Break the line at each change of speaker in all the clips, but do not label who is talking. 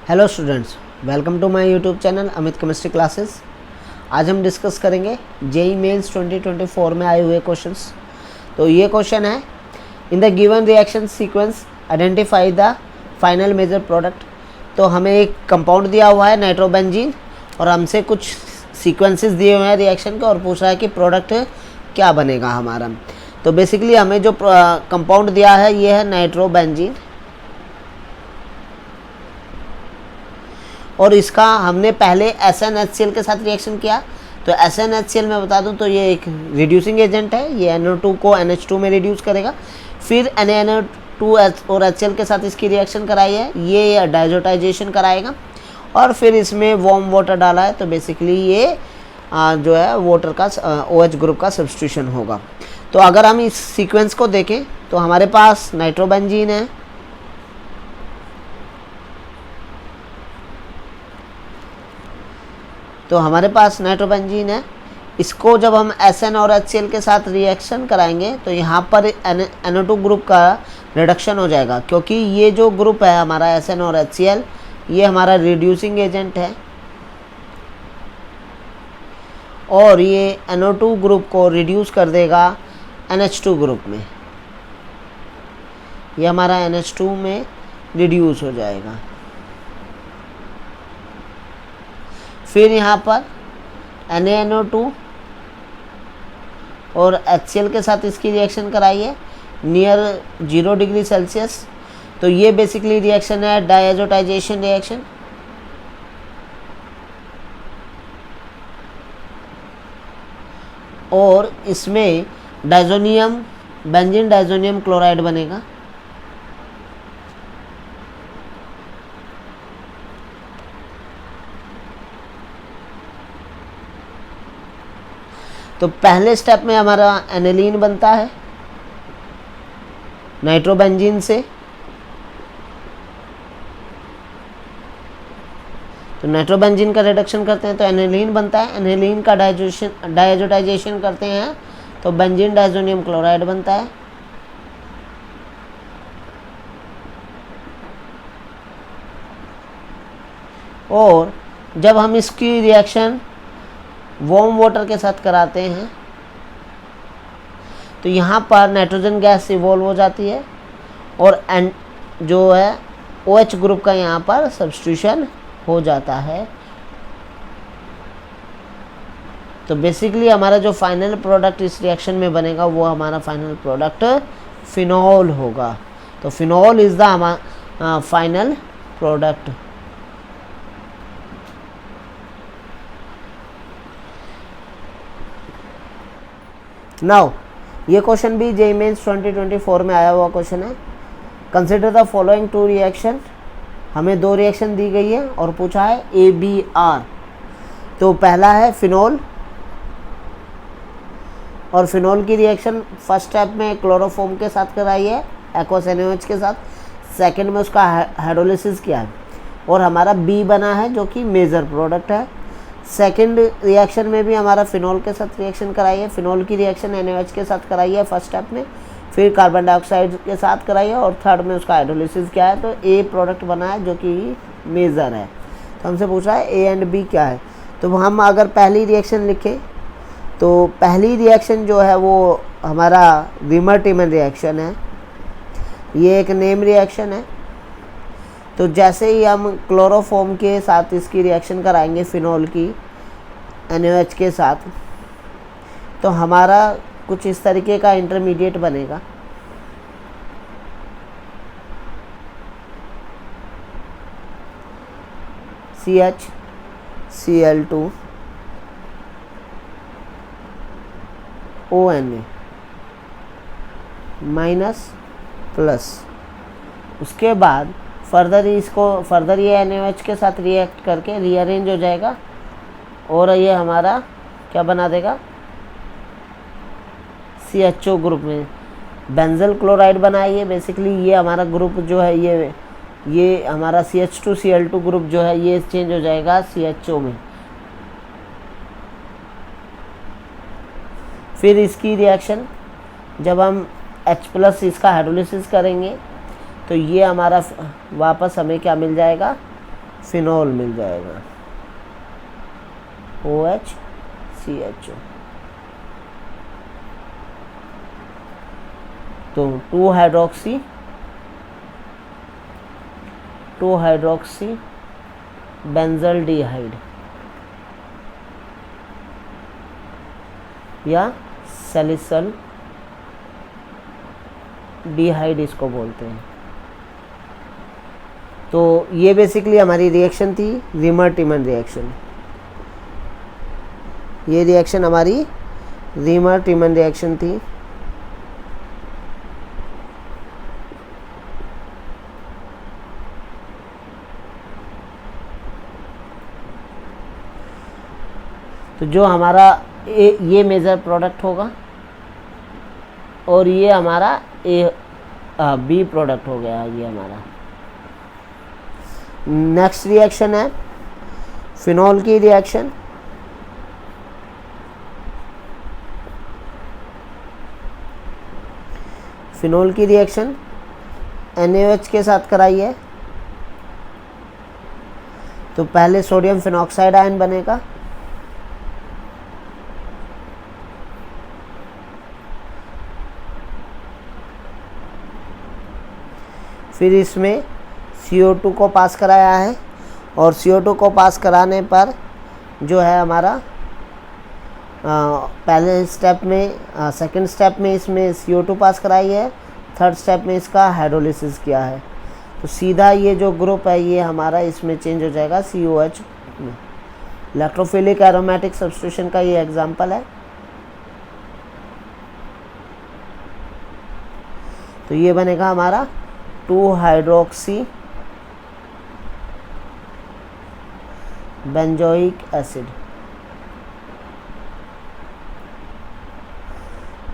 Hello students, welcome to my YouTube channel Amit chemistry classes. आज हम discuss करेंगे JEE mains 2024 में आए हुए क्वेश्चंस। तो ये क्वेश्चन है, in the given reaction sequence identify the final major product. तो हमें एक कंपाउंड दिया हुआ है नाइट्रोबेंजीन और हमसे कुछ सीक्वेंसेस दिए हुए हैं रिएक्शन के और पूछ रहा है कि प्रोडक्ट क्या बनेगा हमारा। तो बेसिकली हमें जो कंपाउंड दिया है ये है नाइट्रोबेंजीन और इसका हमने पहले SnHCl के साथ रिएक्शन किया। तो SnHCl मैं बता दूं तो ये एक रिड्यूसिंग एजेंट है, ये NO2 को NH2 में रिड्यूस करेगा। फिर NaNO2 और HCl के साथ इसकी रिएक्शन कराई है, ये डायजोटाइजेशन कराएगा और फिर इसमें वार्म वाटर डाला है। तो बेसिकली ये जो है वाटर का OH ग्रुप का सब्स्टिट्यूशन होगा। तो अगर हम इस सीक्वेंस को देखें तो हमारे पास नाइट्रोबेंजीन है, तो हमारे पास नाइट्रोबेंजीन है। इसको जब हम Sn और HCl के साथ रिएक्शन कराएंगे तो यहाँ पर NO2 ग्रुप का रिडक्शन हो जाएगा, क्योंकि ये जो ग्रुप है हमारा Sn और HCl ये हमारा रिड्यूसिंग एजेंट है और ये NO2 ग्रुप को रिड्यूस कर देगा NH2 ग्रुप में। ये हमारा NH2 में रिड्यूस हो जाएगा। फिर यहाँ पर NaNO2 और HCl के साथ इसकी रिएक्शन कराइए नियर 0 डिग्री सेल्सियस। तो ये बेसिकली रिएक्शन है डायजोटाइजेशन रिएक्शन। और इसमें डाइजोनियम बेंजीन डाइजोनियम क्लोराइड बनेगा। तो पहले स्टेप में हमारा एनिलीन बनता है नाइट्रोबेंजीन से। तो नाइट्रोबेंजीन का रिडक्शन करते हैं तो एनिलीन बनता है। एनिलीन का डायजोटाइजेशन करते हैं तो बेंजीन डाइजोनियम क्लोराइड बनता है। और जब हम इसकी रिएक्शन वार्म वाटर के साथ कराते हैं तो यहाँ पर नाइट्रोजन गैस इवॉल्व हो जाती है और जो है OH ग्रुप का यहाँ पर सब्स्टिट्यूशन हो जाता है। तो बेसिकली हमारा जो फाइनल प्रोडक्ट इस रिएक्शन में बनेगा वो हमारा फाइनल प्रोडक्ट फिनॉल होगा। तो phenol is the final product. Now ये क्वेश्चन भी जेईई मेंस 2024 में आया हुआ क्वेश्चन है। Consider the following 2 reaction. हमें 2 रिएक्शन दी गई है और पूछा है ABR। तो पहला है फिनॉल और फिनॉल की रिएक्शन फर्स्ट स्टेप में क्लोरोफॉर्म के साथ कराई है एक्वस NaOH के साथ। सेकंड में उसका हाइड्रोलिसिस किया है और हमारा B बना है जो कि मेजर प्रोडक्ट है। सेकंड रिएक्शन में भी हमारा फिनॉल के साथ रिएक्शन कराई है। फिनॉल की रिएक्शन NaOH के साथ कराई है फर्स्ट स्टेप में, फिर कार्बन डाइऑक्साइड के साथ कराई है और थर्ड में उसका हाइड्रोलिसिस किया है। तो A प्रोडक्ट बना है जो कि मेजर है। तो हमसे पूछ रहा है A एंड B क्या है। तो हम अगर पहली रिएक्शन लिखें तो पहली रिएक्शन जो है वो हमारा विमर-टिमन रिएक्शन है। ये एक नेम रिएक्शन है। तो जैसे ही हम क्लोरोफॉर्म के साथ इसकी रिएक्शन कराएंगे फिनॉल की NaOH के साथ तो हमारा कुछ इस तरीके का इंटरमीडिएट बनेगा। CHCl2 ONA minus plus. उसके बाद फर्दर ये NaOH के साथ रिएक्ट करके रीअरेंज हो जाएगा और ये हमारा क्या बना देगा CHO ग्रुप में बेंजल क्लोराइड बनाइए। बेसिकली ये हमारा ग्रुप जो है ये हमारा CH2Cl2 ग्रुप जो है ये चेंज हो जाएगा CHO में। फिर इसकी रिएक्शन जब हम H+ इसका हाइड्रोलिसिस करेंगे तो ये हमारा वापस हमें क्या मिल जाएगा, फिनॉल मिल जाएगा, OHCHO। तो 2 हाइड्रोक्सी बेंजल्डिहाइड या सैलिसल डिहाइड इसको बोलते हैं। तो ये बेसिकली हमारी रिएक्शन थी, रीमर-टिमन रिएक्शन। ये रिएक्शन हमारी रीमर-टिमन रिएक्शन थी। तो जो हमारा ये मेजर प्रोडक्ट होगा और ये हमारा बी प्रोडक्ट हो गया ये हमारा। नेक्स्ट रिएक्शन है फिनॉल की रिएक्शन। फिनॉल की रिएक्शन NaOH के साथ कराई है। तो पहले सोडियम फिनॉक्साइड आयन बनेगा, फिर इसमें CO2 को पास कराया है और CO2 को पास कराने पर जो है हमारा पहले स्टेप में सेकंड स्टेप में इसमें CO2 पास कराई है, थर्ड स्टेप में इसका हाइड्रोलिसिस किया है। तो सीधा ये जो ग्रुप है ये हमारा इसमें चेंज हो जाएगा COH में। इलेक्ट्रोफिलिक एरोमेटिक सब्स्टिट्यूशन का ये एग्जांपल है। तो ये बनेगा हमारा 2-हाइड्रोक्सी बेंजोइक एसिड।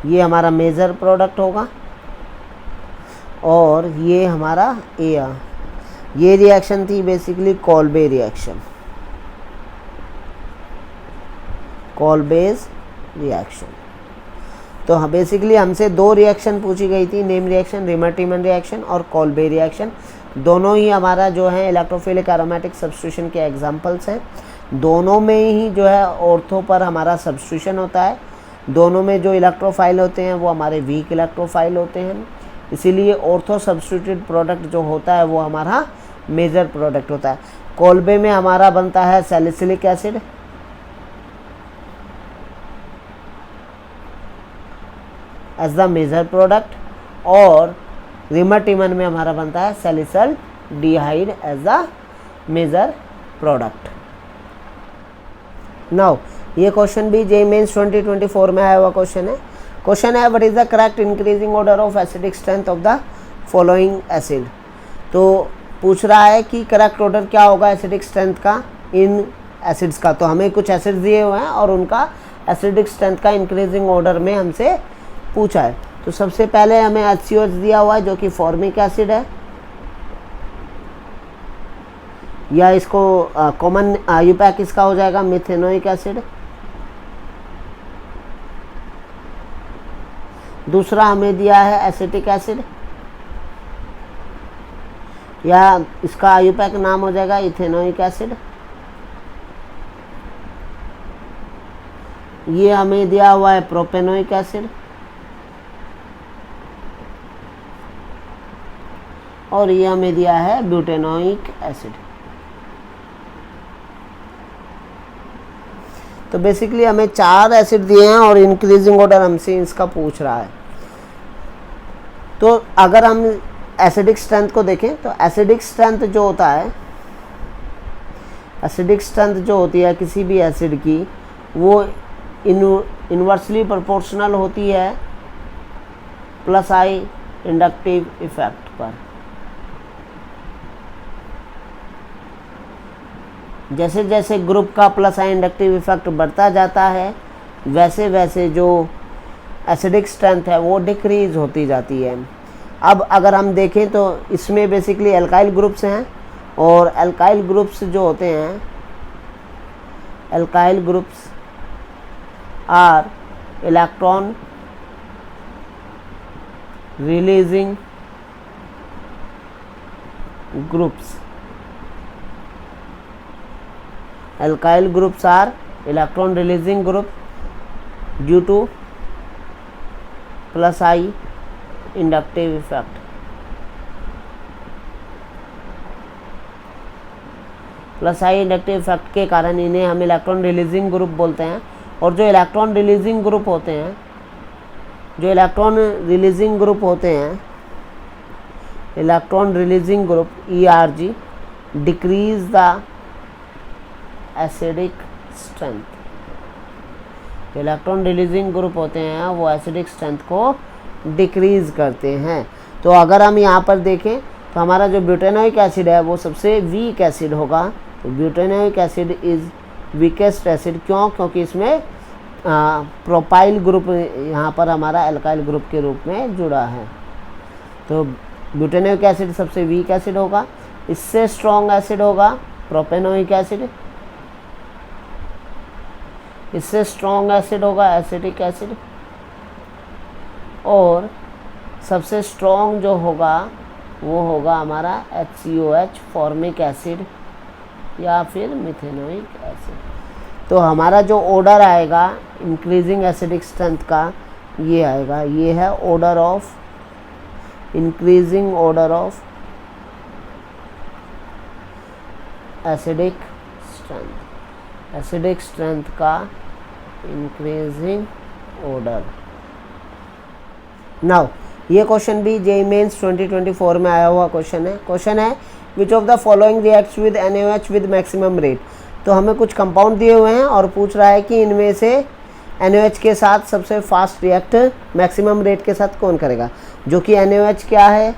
ये हमारा मेजर प्रोडक्ट होगा और ये हमारा ये रिएक्शन थी बेसिकली कॉल्बे रिएक्शन, कॉल्बेज रिएक्शन। तो हाँ बेसिकली हमसे 2 रिएक्शन पूछी गई थी, नेम रिएक्शन, रीमर-टिमन रिएक्शन और कॉल्बे रिएक्शन। दोनों ही हमारा जो है इलेक्ट्रोफिलिक एरोमेटिक सब्स्टिट्यूशन के एग्जांपल्स हैं। दोनों में ही जो है ऑर्थो पर हमारा सब्स्टिट्यूशन होता है। दोनों में जो इलेक्ट्रोफाइल होते हैं वो हमारे वीक इलेक्ट्रोफाइल होते हैं, इसीलिए ऑर्थो सब्स्टिट्यूटेड प्रोडक्ट जो होता है वो हमारा मेजर प्रोडक्ट होता है। कॉल्बे में हमारा बनता है salicylic acid, as the major product, और रीमर-टिमन में हमारा बनता है salicylaldehyde as the major product. Now ये क्वेश्चन भी JEE मेंस 2024 में आया हुआ क्वेश्चन है। क्वेश्चन है what is the correct increasing order of acidic strength of the following acid. तो पूछ रहा है कि करेक्ट ऑर्डर क्या होगा एसिडिक स्ट्रेंथ का इन एसिड्स का। तो हमें कुछ एसिड्स दिए हुए हैं और उनका एसिडिक स्ट्रेंथ का इंक्रीजिंग ऑर्डर में हमसे पूछा है। तो सबसे पहले हमें HCOH दिया हुआ है जो कि फॉर्मिक एसिड है, या इसको कॉमन यूपैक इसका हो जाएगा मिथेनोइक एसिड। दूसरा हमें दिया है एसिटिक एसिड, या इसका यूपैक नाम हो जाएगा इथेनोइक एसिड। ये हमें दिया हुआ है प्रोपेनोइक एसिड, और ये हमें दिया है ब्यूटेनोइक एसिड। तो बेसिकली हमें 4 एसिड दिए हैं और इंक्रीजिंग ऑर्डर हमसे इसका पूछ रहा है। तो अगर हम एसिडिक स्ट्रेंथ को देखें तो एसिडिक स्ट्रेंथ जो होता है, एसिडिक स्ट्रेंथ जो होती है किसी भी एसिड की, वो इन्वर्सली प्रोपोर्शनल होती है प्लस आई इंडक्टिव इफेक्ट पर। जैसे जैसे ग्रुप का प्लस आई इंडक्टिव इफेक्ट बढ़ता जाता है वैसे वैसे जो एसिडिक स्ट्रेंथ है वो डिक्रीज होती जाती है। अब अगर हम देखें तो इसमें बेसिकली एल्काइल ग्रुप्स हैं, और एल्काइल ग्रुप्स जो होते हैं, alkyl groups are electron releasing groups. Alkyl groups are electron releasing group due to plus I inductive effect. Plus I inductive effect के कारण इन्हें हम इलेक्ट्रॉन रिलीजिंग ग्रुप बोलते हैं। और जो इलेक्ट्रॉन रिलीजिंग ग्रुप होते हैं, electron releasing group ERG decrease the acidic strength. Electron releasing group होते हैं वो एसिडिक स्ट्रेंथ को डिक्रीज करते हैं। तो अगर हम यहाँ पर देखें तो हमारा जो ब्यूटेनोइक एसिड है वो सबसे वीक एसिड होगा। तो butanoic acid is weakest acid. क्यों? क्योंकि इसमें प्रोपाइल ग्रुप यहाँ पर हमारा एल्काइल ग्रुप के रूप में जुड़ा है। तो ब्यूटेनोइक एसिड सबसे वीक एसिड होगा। इससे स्ट्रॉन्ग एसिड होगा प्रोपेनोइक एसिड। इससे स्ट्रॉन्ग एसिड होगा एसिटिक एसिड। और सबसे स्ट्रॉन्ग जो होगा वो होगा हमारा HCOH फॉर्मिक एसिड या फिर मिथेनोइक एसिड। तो हमारा जो ऑर्डर आएगा इंक्रीजिंग एसिडिक स्ट्रेंथ का ये आएगा, ये है order of increasing order of acidic strength. Acidic strength का इंक्रीजिंग ऑर्डर। नाउ ये क्वेश्चन भी जेईई मेंस 2024 में आया हुआ क्वेश्चन है which of the following reacts with NaOH with maximum rate. तो हमें कुछ कंपाउंड दिए हुए हैं और पूछ रहा है कि इनमें से NaOH के साथ सबसे फास्ट रिएक्ट मैक्सिमम रेट के साथ कौन करेगा। जो कि NaOH क्या है?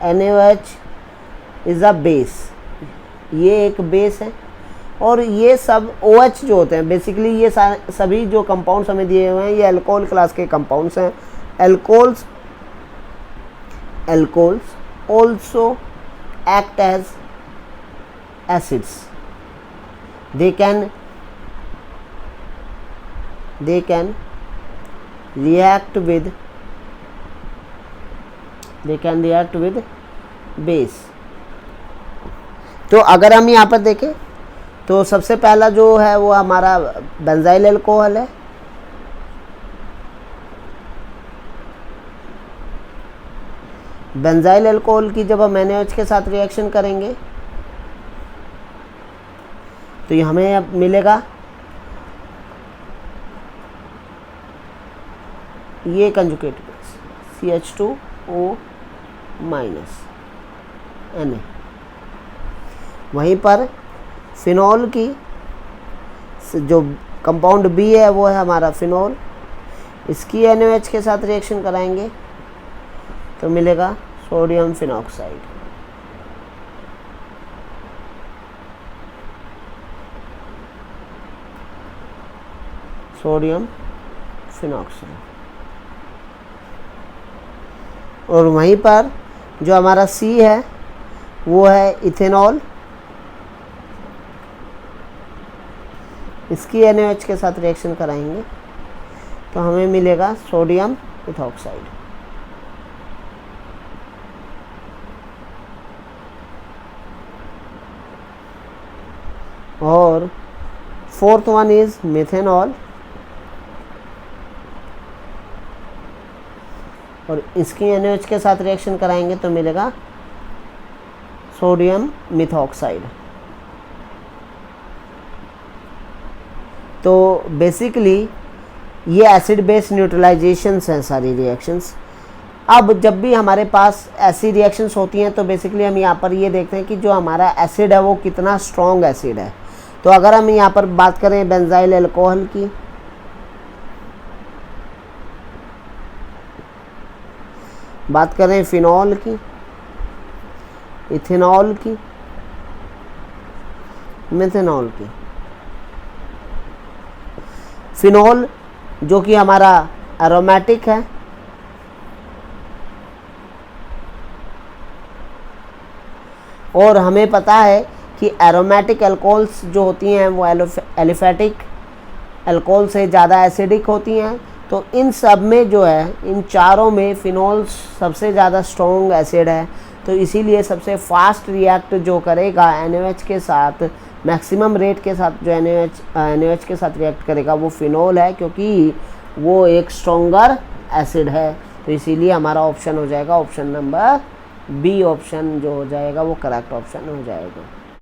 NaOH is a base. ये एक बेस है और ये सब OH जो होते हैं बेसिकली ये सभी जो कंपाउंड्स हमें दिए हुए हैं ये अल्कोहल क्लास के कंपाउंड्स हैं। Alcohols also act as acids. They can react with base. तो अगर हम यहाँ पर देखें तो सबसे पहला जो है वो हमारा बेंजाइल अल्कोहल है। बेंजाइल अल्कोहल की जब हम NaOH के साथ रिएक्शन करेंगे तो ये हमें अब मिलेगा ये कंजुगेट बेस CH2O- Na। वहीं पर फिनॉल की जो कंपाउंड B है वो है हमारा फिनॉल। इसकी NaOH के साथ रिएक्शन कराएंगे तो मिलेगा सोडियम फिनॉक्साइड। और वहीं पर जो हमारा C है वो है इथेनॉल। इसकी NaOH के साथ रिएक्शन कराएंगे तो हमें मिलेगा सोडियम इथॉक्साइड। और फोर्थ वन इज मेथेनॉल। और इसकी NaOH के साथ रिएक्शन कराएंगे तो मिलेगा सोडियम मिथॉक्साइड। तो बेसिकली ये एसिड बेस न्यूट्रलाइजेशंस हैं सारी रिएक्शंस। अब जब भी हमारे पास ऐसी रिएक्शंस होती हैं तो बेसिकली हम यहाँ पर ये देखते हैं कि जो हमारा एसिड है वो कितना स्ट्रॉन्ग एसिड है। तो अगर हम यहाँ पर बात करें बेंजाइल अल्कोहल की, बात करें फिनॉल की, इथेनॉल की, मेथेनॉल की। फिनॉल जो कि हमारा एरोमेटिक है, और हमें पता है कि एरोमेटिक अल्कोहल्स जो होती हैं वो एलिफेटिक अल्कोहल से ज़्यादा एसिडिक होती हैं। तो इन सब में जो है, इन चारों में फिनॉल सबसे ज़्यादा स्ट्रॉन्ग एसिड है। तो इसीलिए सबसे फास्ट रिएक्ट जो करेगा NaOH के साथ मैक्सिमम रेट के साथ जो NaOH के साथ रिएक्ट करेगा वो फिनोल है, क्योंकि वो एक स्ट्रॉन्गर एसिड है। तो इसीलिए हमारा ऑप्शन हो जाएगा ऑप्शन नंबर बी, ऑप्शन जो हो जाएगा वो करेक्ट ऑप्शन हो जाएगा।